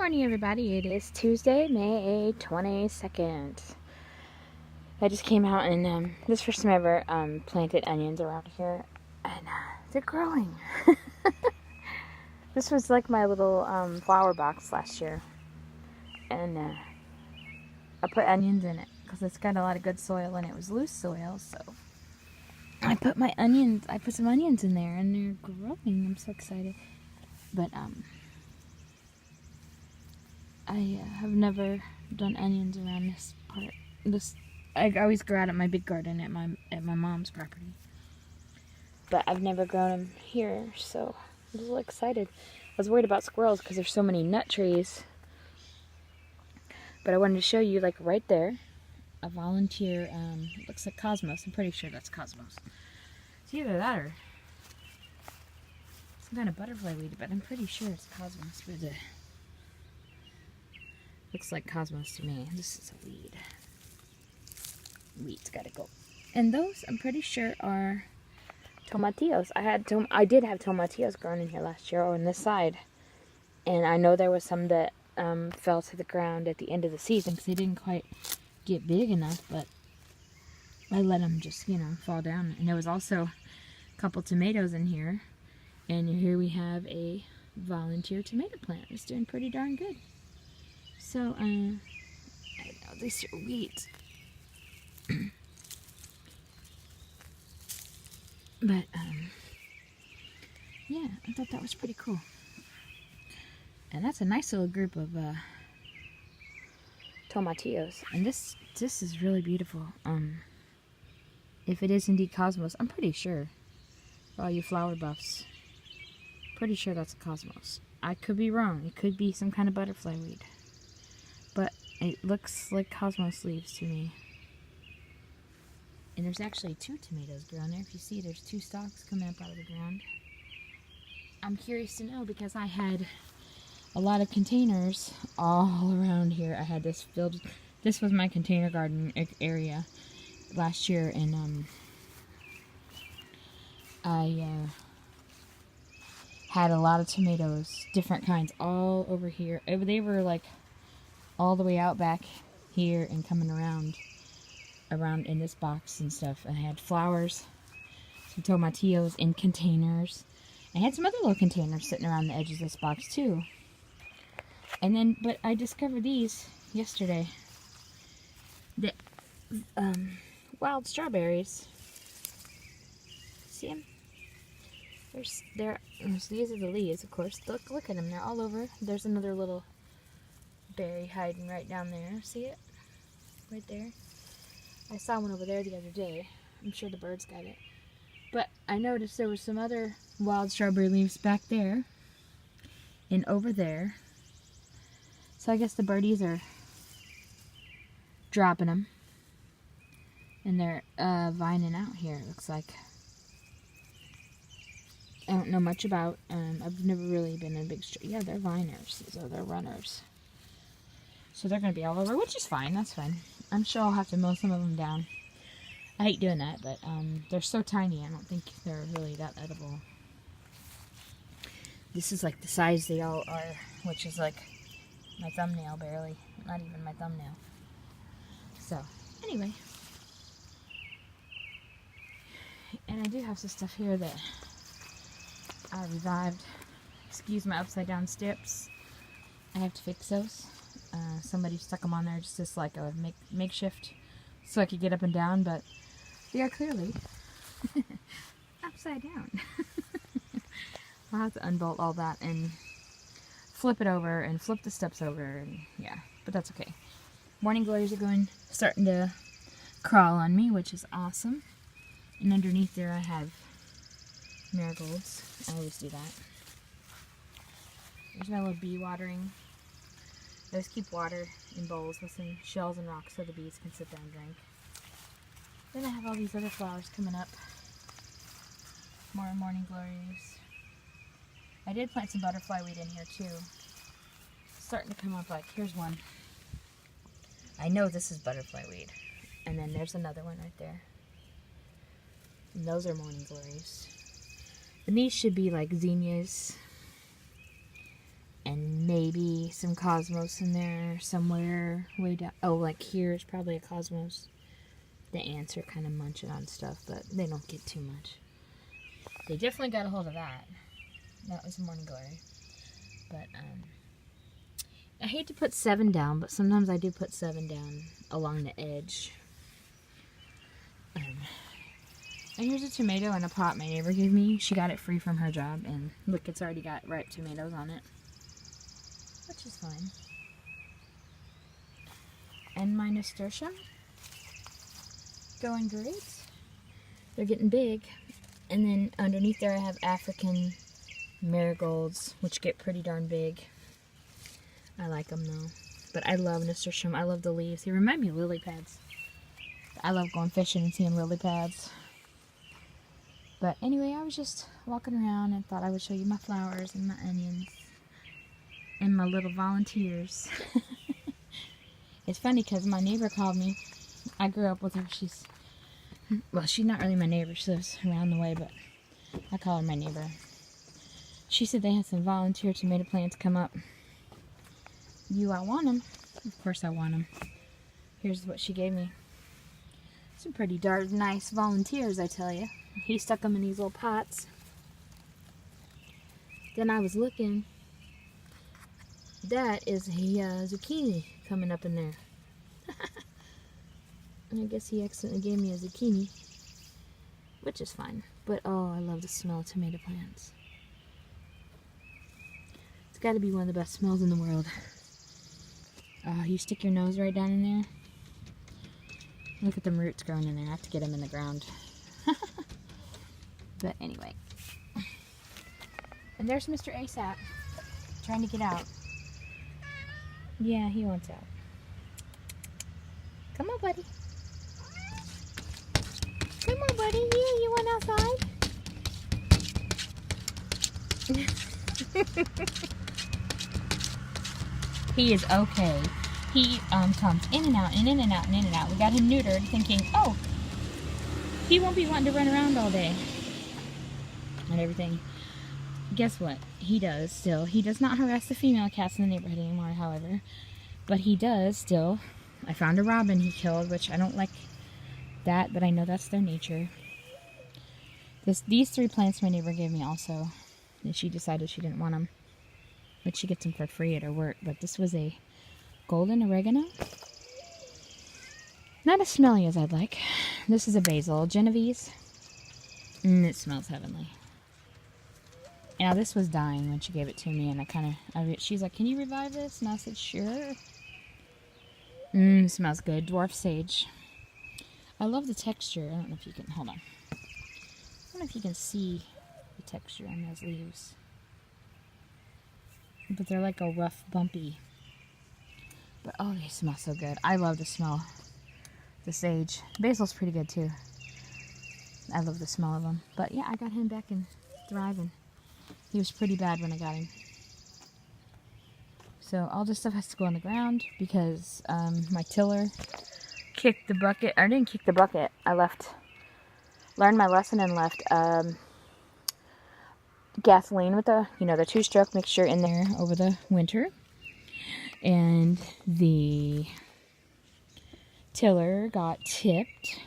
Morning, everybody. It is Tuesday, May 22nd. I just came out and this is the first time I ever planted onions around here, and they're growing. This was like my little flower box last year, and I put onions in it because it's got a lot of good soil and it was loose soil, so I put some onions in there, and they're growing. I'm so excited. But I have never done onions around this part. I always grow out at my big garden at my mom's property, but I've never grown them here, so I'm a little excited. I was worried about squirrels because there's so many nut trees, but I wanted to show you, like right there, a volunteer. Looks like Cosmos. I'm pretty sure that's Cosmos. It's either that or some kind of butterfly weed, but I'm pretty sure it's Cosmos. Looks like Cosmos to me. This is a weed. Weed's gotta go. And those, I'm pretty sure, are tomatillos. I did have tomatillos growing in here last year on this side. And I know there was some that fell to the ground at the end of the season because they didn't quite get big enough, but I let them just, fall down. And there was also a couple tomatoes in here. And here we have a volunteer tomato plant. It's doing pretty darn good. So, I know these are weeds. But, yeah, I thought that was pretty cool. And that's a nice little group of tomatillos. And this is really beautiful. If it is indeed Cosmos, I'm pretty sure. For all you flower buffs, pretty sure that's a Cosmos. I could be wrong. It could be some kind of butterfly weed. But it looks like Cosmos leaves to me. And there's actually 2 tomatoes growing there. If you see, there's 2 stalks coming up out of the ground. I'm curious to know because I had a lot of containers all around here. I had this filled. This was my container garden area last year, and I had a lot of tomatoes, different kinds, all over here. They were like all the way out back here and coming around in this box and stuff. And I had flowers, some tomatillos in containers. I had some other little containers sitting around the edge of this box too. And then, but I discovered these yesterday. The wild strawberries. See them? These are the leaves, of course. Look at them. They're all over. There's another little berry hiding right down there. See it? Right there. I saw one over there the other day. I'm sure the birds got it. But I noticed there were some other wild strawberry leaves back there and over there. So I guess the birdies are dropping them. And they're vining out here, it looks like. I don't know much about, I've never really been in big, yeah, they're viners, so they're runners. So they're going to be all over, which is fine, that's fine. I'm sure I'll have to mow some of them down. I hate doing that, but they're so tiny, I don't think they're really that edible. This is like the size they all are, which is like my thumbnail barely, not even my thumbnail. So, anyway. And I do have some stuff here that I revived. Excuse my upside down steps. I have to fix those. Somebody stuck them on there just as like a makeshift so I could get up and down, but they are clearly upside down. I'll have to unbolt all that and flip it over and flip the steps over, and yeah, but that's okay. Morning glories are starting to crawl on me, which is awesome. And underneath there I have marigolds. I always do that. There's my little bee watering. I always keep water in bowls with some shells and rocks so the bees can sit there and drink. Then I have all these other flowers coming up. More morning glories. I did plant some butterfly weed in here too. It's starting to come up, like, here's one. I know this is butterfly weed. And then there's another one right there. And those are morning glories. And these should be like zinnias. And maybe be some cosmos in there somewhere way down. Oh, like here's probably a cosmos. The ants are kind of munching on stuff, but they don't get too much. They definitely got a hold of that. That was morning glory. But I hate to put 7 down, but sometimes I do put 7 down along the edge. And here's a tomato in a pot my neighbor gave me. She got it free from her job, and look, it's already got ripe tomatoes on it, which is fine. And my nasturtium, going great. They're getting big. And then underneath there I have African marigolds, which get pretty darn big. I like them though. But I love nasturtium. I love the leaves. They remind me of lily pads. I love going fishing and seeing lily pads. But anyway, I was just walking around and thought I would show you my flowers and my onions and my little volunteers. It's funny because my neighbor called me. I grew up with her. She's not really my neighbor. She lives around the way, but I call her my neighbor. She said they had some volunteer tomato plants come up. I want them? Of course I want them. Here's what she gave me. Some pretty darn nice volunteers, I tell you. He stuck them in these little pots. Then I was looking. That is a zucchini coming up in there. I guess he accidentally gave me a zucchini, which is fine. But oh, I love the smell of tomato plants. It's got to be one of the best smells in the world. You stick your nose right down in there. Look at them roots growing in there. I have to get them in the ground. But anyway. And there's Mr. ASAP trying to get out. Yeah, he wants out. Come on, buddy. Come on, buddy. Yeah, you went outside? He is okay. He comes in and out and in and out and in and out. We got him neutered thinking, oh, he won't be wanting to run around all day and everything. Guess what? He does still. He does not harass the female cats in the neighborhood anymore, however. But he does still. I found a robin he killed, which I don't like that, but I know that's their nature. These 3 plants my neighbor gave me also. And she decided she didn't want them. But she gets them for free at her work. But this was a golden oregano. Not as smelly as I'd like. This is a basil. Genovese. It smells heavenly. Now this was dying when she gave it to me, and she's like, can you revive this? And I said, sure. It smells good. Dwarf sage. I love the texture. I don't know if you can, hold on. I don't know if you can see the texture on those leaves. But they're like a rough, bumpy. But oh, they smell so good. I love the smell. The sage. Basil's pretty good too. I love the smell of them. But yeah, I got him back and thriving. He was pretty bad when I got him. So all this stuff has to go on the ground because my tiller kicked the bucket. I didn't kick the bucket. I learned my lesson and left gasoline with the 2-stroke mixture in there over the winter. And the tiller got tipped.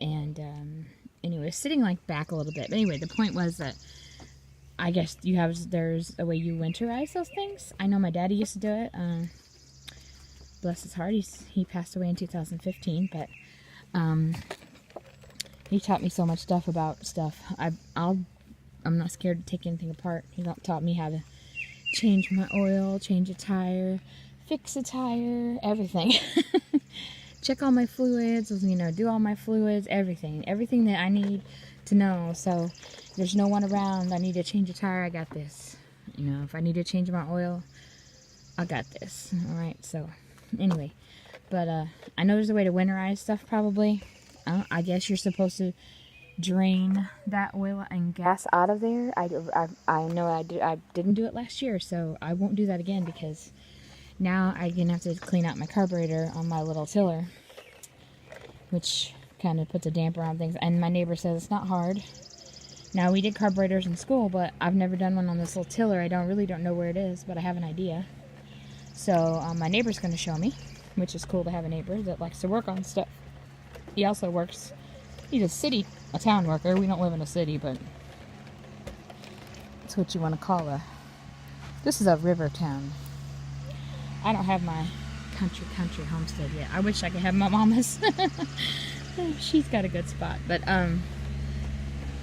And anyway, it was sitting like back a little bit. But anyway, the point was that I guess there's a way you winterize those things. I know my daddy used to do it. Bless his heart, he passed away in 2015, but he taught me so much stuff about stuff. I'm not scared to take anything apart. He taught me how to change my oil, change a tire, fix a tire, everything. Check all my fluids, do all my fluids, everything that I need to know. So there's no one around. I need to change a tire. I got this. If I need to change my oil, I got this. All right. So anyway, but I know there's a way to winterize stuff. Probably. I guess you're supposed to drain that oil and gas out of there. I know I didn't do it last year, so I won't do that again because now I'm gonna have to clean out my carburetor on my little tiller, which kind of puts a damper on things. And my neighbor says it's not hard. Now, we did carburetors in school, but I've never done one on this little tiller. I really don't know where it is, but I have an idea. So my neighbor's going to show me, which is cool to have a neighbor that likes to work on stuff. He also works, he's a town worker. We don't live in a city, but that's what you want to call this is a river town. I don't have my country homestead yet. I wish I could have my mama's. She's got a good spot, but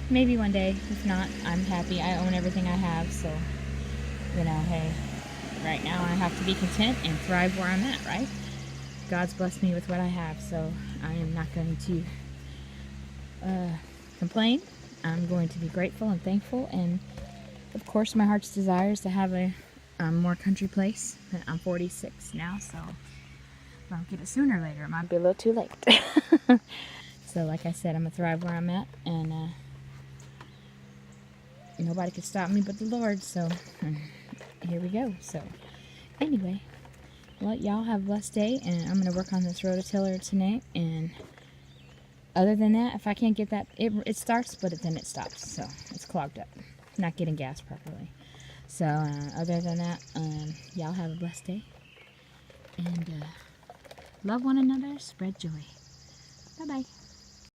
maybe one day. If not, I'm happy. I own everything I have, so hey, right now I have to be content and thrive where I'm at, right? God's blessed me with what I have, so I am not going to complain. I'm going to be grateful and thankful, and of course my heart's desire is to have a more country place. I'm 46 now, so if I don't get it sooner or later, it might be a little too late. So like I said, I'm going to thrive where I'm at, and nobody can stop me but the Lord, so here we go. So anyway, well, y'all have a blessed day, and I'm going to work on this rototiller tonight, and other than that, if I can't get that, it starts, but then it stops, so it's clogged up, not getting gas properly. So other than that, y'all have a blessed day, and love one another, spread joy. Bye-bye.